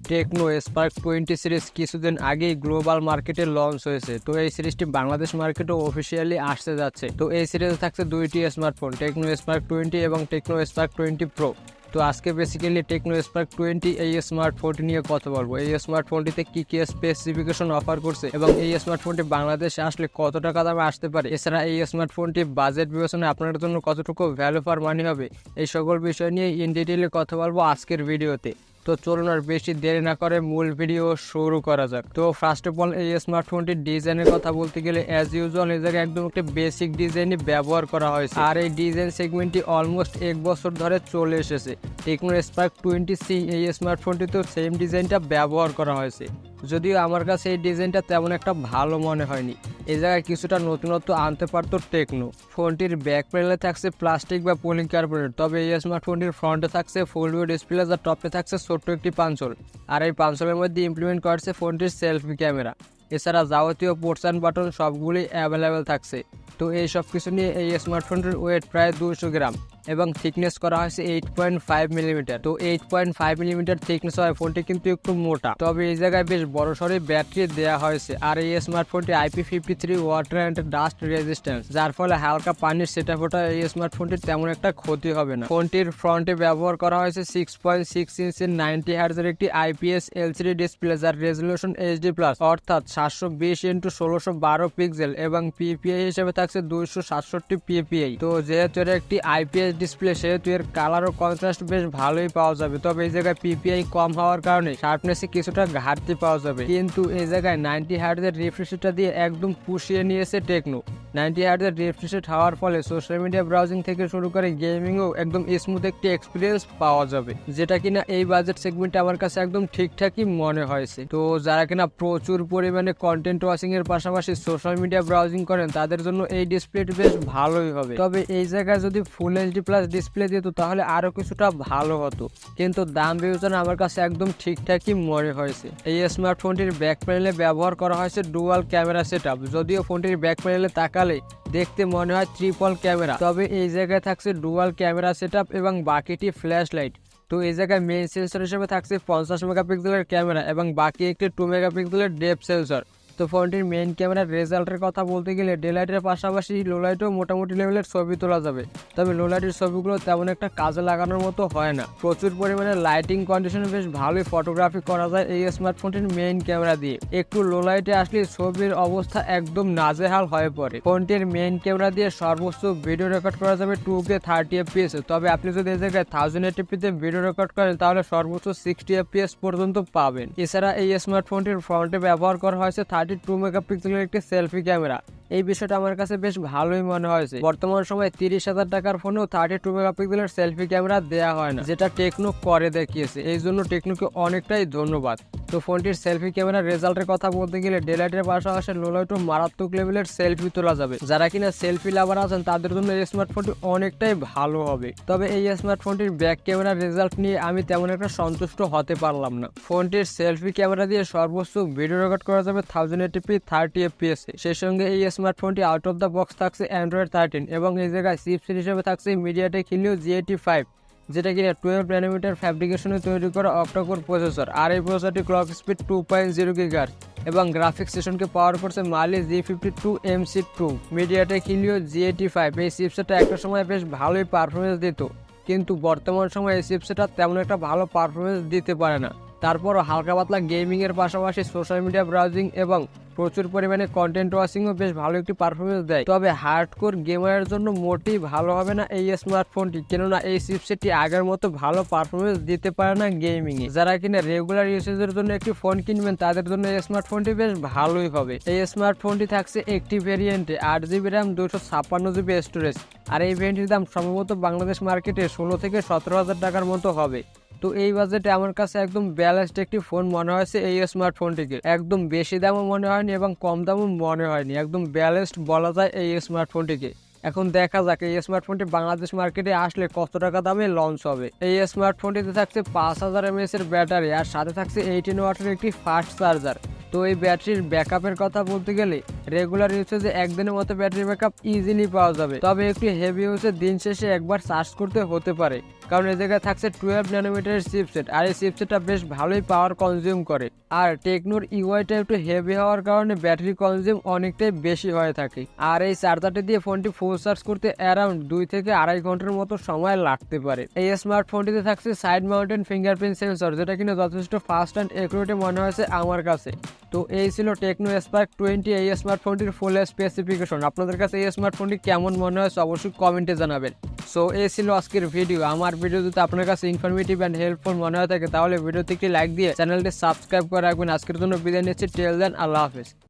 Tecno Spark 20 series কিছুদিন আগেই global মার্কেটে লঞ্চ হয়েছে। তো এই সিরিজটি বাংলাদেশ মার্কেটে অফিসিয়ালি আসতে যাচ্ছে। তো এই সিরিজে থাকছে দুইটি স্মার্টফোন, টেকনো স্পার্ক 20 এবং টেকনো স্পার্ক 20 প্রো। তো আজকে বেসিক্যালি টেকনো স্পার্ক 20 এই স্মার্টফোনটি নিয়ে কথা বলবো। এই স্মার্টফোনটিতে কি কি স্পেসিফিকেশন অফার করছে এবং এই স্মার্টফোনটি বাংলাদেশে আসলে কত টাকা দামে আসতে পারে, এছাড়া এই স্মার্টফোনটি বাজেট বিবেচনায় আপনার জন্য কতটুকু ভ্যালু ফর মানি হবে, এই সকল বিষয় নিয়ে ইন ডিটেইলে কথা বলবো আজকের ভিডিওতে। তো চলুন আর বেশি দেরি না করে মূল ভিডিও শুরু করা যাক। তো ফার্স্ট অফ অল এই স্মার্টফোনটির ডিজাইনের কথা বলতে গেলে অ্যাজ ইউজুয়াল এই জায়গায় একদম একটা বেসিক ডিজাইনই ব্যবহার করা হয়েছে, আর এই ডিজাইন সেগমেন্টটি অলমোস্ট 1 বছর ধরে চলে এসেছে। টেকনো স্পার্ক 20C এই স্মার্টফোনটিতেও সেম ডিজাইনটা ব্যবহার করা হয়েছে, যদিও আমার কাছে এই ডিজাইনটা তেমন একটা ভালো মনে হয়নি। এই জায়গায় কিছুটা নতুনত্ব আনতে পারতো টেকনো। ফোনটির ব্যাক প্যানেলে থাকছে প্লাস্টিক বা পলিকার্বনেট, তবে এই স্মার্টফোনটির ফ্রন্টে থাকছে ফুল ভিউ ডিসপ্লে, যার টপে থাকছে ছোট্ট একটি পাঞ্চল, আর এই পাঞ্চলের মধ্যে ইমপ্লিমেন্ট করছে ফোনটির সেলফি ক্যামেরা। এছাড়া যাবতীয় পোর্টস অ্যান্ড বাটন সবগুলি অ্যাভেলেবেল থাকছে। তো এই সব কিছু নিয়ে এই স্মার্টফোনটির ওয়েট প্রায় 200 গ্রাম এবং থিকনেস করা হয়েছে 8.5 মিলিমিটার। তো 8.5 মিলিমিটার থিকনেস হয় ফোনটি কিন্তু একটু মোটা, তবে এই জায়গায় বেশ বড় সড়ে ব্যাটারি দেওয়া হয়েছে। আর এই স্মার্টফোনটি IP53 water and dust resistance, যার ফলে হালকা পানির সেটা ফোটা এই স্মার্টফোনটির তেমন একটা ক্ষতি হবে না। ফোনটির ফ্রন্টে ব্যবহার করা হয়েছে 6.6 ইঞ্চের 90 হার্জের একটি IPS LCD ডিসপ্লে, যার রেজলিউশন HD+, অর্থাৎ 720x1612 পিক্সেল এবং PPI হিসেবে থাকছে 267 PPI। তো যেহেতু এর একটি IPS ডিসপ্লে সেহেতু এর কালার ও কন্ট্রাস্ট বেশ ভালোই পাওয়া যাবে, তবে এই জায়গায় PPI কম হওয়ার কারণে শার্পনেসে কিছুটা ঘাটতি পাওয়া যাবে। কিন্তু এই জায়গায় 90 হার্জের রিফ্রেশ রেটটা দিয়ে একদম পুষিয়ে নিয়েছে টেকনো। 90 হার্জের রিফ্রেশ রেট হওয়ার ফলে সোশ্যাল মিডিয়া ব্রাউজিং থেকে শুরু করে গেমিংও একদম স্মুথ একটি এক্সপিরিয়েন্স পাওয়া যাবে, যেটা কিনা এই বাজেট সেগমেন্টে আমার কাছে একদম ঠিকঠাকই মনে হয়েছে। তো যারা কিনা প্রচুর পরিমাণে কন্টেন্ট ওয়াচিং এর পাশাপাশি সোশ্যাল মিডিয়া ব্রাউজিং করেন তাদের জন্য এই ডিসপ্লেটি বেশ ভালোই হবে। তবে এই জায়গায় যদি ফুল HD+ ডিসপ্লে দিত তাহলে আরো কিছুটা ভালো হতো, কিন্তু দাম বিবেচনায় আমার কাছে একদম ঠিকঠাকই মনে হয়েছে। এই স্মার্টফোনটির ব্যাক প্যানেলে ব্যবহার করা হয়েছে ডুয়াল ক্যামেরা সেটআপ, যদিও ফোনটির ব্যাক প্যানেলে তাকালে দেখতে মনে হয় ট্রিপল ক্যামেরা, তবে এই জায়গায় থাকছে ডুয়াল ক্যামেরা সেটআপ এবং বাকিটি ফ্ল্যাশ লাইট। তো এই জায়গায় মেইন সেন্সর হিসেবে থাকছে 50 মেগাপিক্সেলের ক্যামেরা এবং বাকি একটি 2 মেগাপিক্সেলের ডেপথ সেন্সর। তো ফোনটির মেইন ক্যামেরার রেজাল্টের কথা বলতে গেলে ডেলাইটের পাশাপাশি লোলাইটেও মোটামুটি লেভেলের ছবি তোলা যাবে, তবে লোলাইটের ছবিগুলো তেমন একটা কাজে লাগানোর মতো হয় না। প্রচুর পরিমাণে লাইটিং কন্ডিশনে বেশ ভালোই ফটোগ্রাফি করা যায় এই স্মার্টফোনটির মেইন ক্যামেরা দিয়ে। একটু লোলাইটে আসলে ছবির অবস্থা একদম নাজেহাল হয়ে পড়ে। ফোনটির মেইন ক্যামেরা দিয়ে সর্বোচ্চ ভিডিও রেকর্ড করা যাবে 2K 30 FPS, তবে আপনি যদি এই জায়গায় 1080p তে ভিডিও রেকর্ড করেন তাহলে সর্বোচ্চ 60 FPS পর্যন্ত পাবেন। এছাড়া এই স্মার্টফোনটির ফ্রন্টে ব্যবহার করা হয়েছে 32 মেগাপিক্সেলের একটি সেলফি ক্যামেরা। এই বিষয়টা আমার কাছে বেশ ভালোই মনে হয়েছে। বর্তমান সময়ে 30,000 টাকার ফোনেও 32 মেগাপিক্সেলের সেলফি ক্যামেরা দেওয়া হয় না, যেটা টেকনো করে দেখিয়েছে। এই জন্য টেকনোকে অনেকটাই ধন্যবাদ। তো ফোনটির সেলফি ক্যামেরার রেজাল্টের কথা বলতে গেলে ডেলাইটের পাশাপাশি লোলাইটও মারাত্মক লেভেলের সেলফি তোলা যাবে। যারা কিনা সেলফি লাভার আছেন তাদের জন্য এই স্মার্টফোনটি অনেকটাই ভালো হবে। তবে এই স্মার্টফোনটির ব্যাক ক্যামেরার রেজাল্ট নিয়ে আমি তেমন একটা সন্তুষ্ট হতে পারলাম না। ফোনটির সেলফি ক্যামেরা দিয়ে সর্বোচ্চ ভিডিও রেকর্ড করা যাবে 1080p 30 FPS। সেই সঙ্গে এই স্মার্টফোনটি আউট অফ দ্য বক্স থাকছে Android 13 এবং এই জায়গায় চিপসেট হিসেবে থাকছে Mediatek Helio G85, যেটা কিনা 12 ন্যানোমিটার ফ্যাব্রিকেশনে তৈরি করা অক্টাকোর প্রসেসর। আর এই প্রসেসরটি ক্লক স্পিড 2.0 GHz এবং গ্রাফিক্স সেশনকে পাওয়ার করছে Mali G52 MC2। Mediatek Helio G85 এই চিপসেটটা একটা সময় বেশ ভালোই পারফরমেন্স দিত, কিন্তু বর্তমান সময়ে এই চিপসেটটা তেমন একটা ভালো পারফরমেন্স দিতে পারে না। তারপরও হালকা পাতলা গেমিং এর পাশাপাশি সোশ্যাল মিডিয়া ব্রাউজিং এবং প্রচুর পরিমাণে কন্টেন্ট ওয়াচিংও বেশ ভালো একটি পারফরমেন্স দেয়। তবে হার্ডকোর গেমারের জন্য মোটেই ভালো হবে না এই স্মার্টফোনটি, কেননা এই চিপসেটটি আগের মতো ভালো পারফরমেন্স দিতে পারে না গেমিং এ। যারা কিনা রেগুলার ইউসেজের জন্য একটি ফোন কিনবেন তাদের জন্য এই স্মার্টফোনটি বেশ ভালোই হবে। এই স্মার্টফোনটি থাকছে একটি ভেরিয়েন্টে 8GB RAM 256GB স্টোরেজ, আর এই ভেরিয়েন্টের দাম সম্ভবত বাংলাদেশ মার্কেটে 16 থেকে 17,000 টাকার মতো হবে। তো এই বাজেটে আমার কাছে একদম ব্যালেন্সড একটি ফোন মনে হয়েছে এই স্মার্টফোনটিকে। একদম বেশি দামও মনে হয়নি এবং কম দামও মনে হয়নি, একদম ব্যালেন্সড বলা যায় এই স্মার্টফোনটিকে। এখন দেখা যাক এই স্মার্টফোনটি বাংলাদেশ মার্কেটে আসলে কত টাকা দামে লঞ্চ হবে। এই স্মার্টফোনটিতে থাকছে 5000 mAh এর ব্যাটারি আর সাথে থাকছে 18 ওয়াটের একটি ফাস্ট চার্জার। তো এই ব্যাটারির ব্যাকআপের কথা বলতে গেলে রেগুলার ইউজে একদিনের মতো ব্যাটারি ব্যাকআপ ইজিলি পাওয়া যাবে, তবে একটু হেভি ইউজে দিন শেষে একবার চার্জ করতে হতে পারে। কারণ এই জায়গায় থাকছে 12 ন্যানোমিটারের চিপসেট, আর এই চিপসেটটা বেশ ভালোই পাওয়ার কনজিউম করে। আর টেকনোর ইউআইটা একটু হেভি হওয়ার কারণে ব্যাটারি কনজিউম অনেকটাই বেশি হয়ে থাকে। আর এই চার্জারটি দিয়ে ফোনটি ফুল চার্জ করতে অ্যারাউন্ড 2 থেকে 2.5 ঘন্টার মতো সময় লাগতে পারে। এই স্মার্টফোনটিতে থাকছে সাইড মাউন্টেন ফিঙ্গারপ্রিন্ট সেন্সর, যেটা কিনা যথেষ্ট ফাস্ট অ্যান্ড একুরেট মনে হয়েছে আমার কাছে। তো এই ছিল টেকনো স্পার্ক 20 এই স্মার্টফোনটির ফুল স্পেসিফিকেশন। আপনাদের কাছে এই স্মার্টফোনটি কেমন মনে হয়েছে অবশ্যই কমেন্টে জানাবেন। সো এই ছিল আজকের ভিডিও। আমার ভিডিও যদি আপনার কাছে ইনফরমেটিভ অ্যান্ড হেল্পফুল মনে হয়ে থাকে তাহলে ভিডিওতে একটি লাইক দিয়ে চ্যানেলটি সাবস্ক্রাইব করে রাখবেন। আজকের জন্য বিদায় নিচ্ছি। টিল দেন, আল্লাহ হাফেজ।